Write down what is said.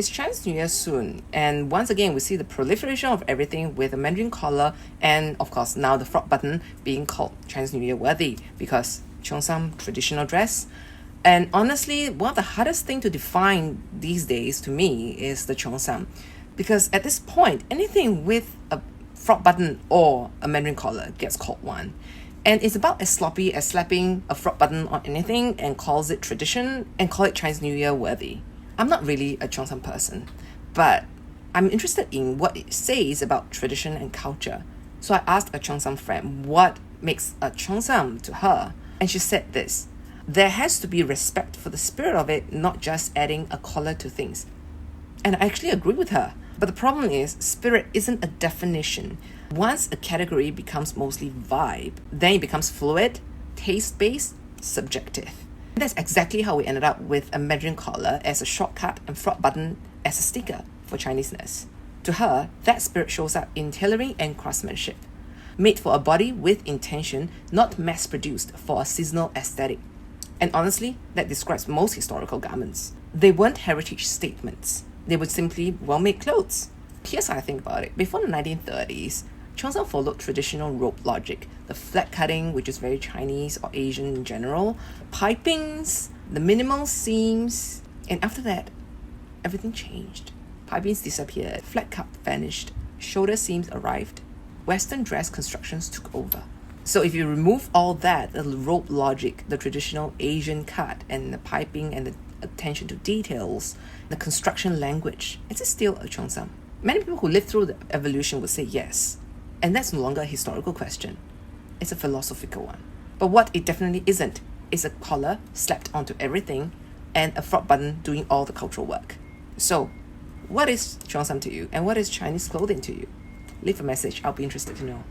It's Chinese New Year soon, and once again we see the proliferation of everything with a mandarin collar and of course now the frog button being called Chinese New Year worthy because Cheongsam traditional dress. And honestly, one of the hardest thing to define these days to me is the Cheongsam, because at this point anything with a frog button or a mandarin collar gets called one. And it's about as sloppy as slapping a frog button on anything and calls it tradition and call it Chinese New Year worthy. I'm not really a Cheongsam person, but I'm interested in what it says about tradition and culture. So I asked a Cheongsam friend what makes a Cheongsam to her, and she said this: there has to be respect for the spirit of it, not just adding a collar to things. And I actually agree with her. But the problem is, spirit isn't a definition. Once a category becomes mostly vibe, then it becomes fluid, taste-based, subjective. And that's exactly how we ended up with a mandarin collar as a shortcut and frog button as a sticker for Chineseness. To her, that spirit shows up in tailoring and craftsmanship. Made for a body with intention, not mass-produced for a seasonal aesthetic. And honestly, that describes most historical garments. They weren't heritage statements. They were simply well-made clothes. Here's how I think about it. Before the 1930s, Cheongsam followed traditional robe logic. The flat cutting, which is very Chinese or Asian in general, pipings, the minimal seams, and after that, everything changed. Pipings disappeared, flat cut vanished, shoulder seams arrived, Western dress constructions took over. So if you remove all that, the robe logic, the traditional Asian cut, and the piping and the attention to details, the construction language, is it still a Cheongsam? Many people who lived through the evolution would say yes. And that's no longer a historical question. It's a philosophical one. But what it definitely isn't is a collar slapped onto everything and a frog button doing all the cultural work. So, what is Cheongsam to you, and what is Chinese clothing to you? Leave a message, I'll be interested to know.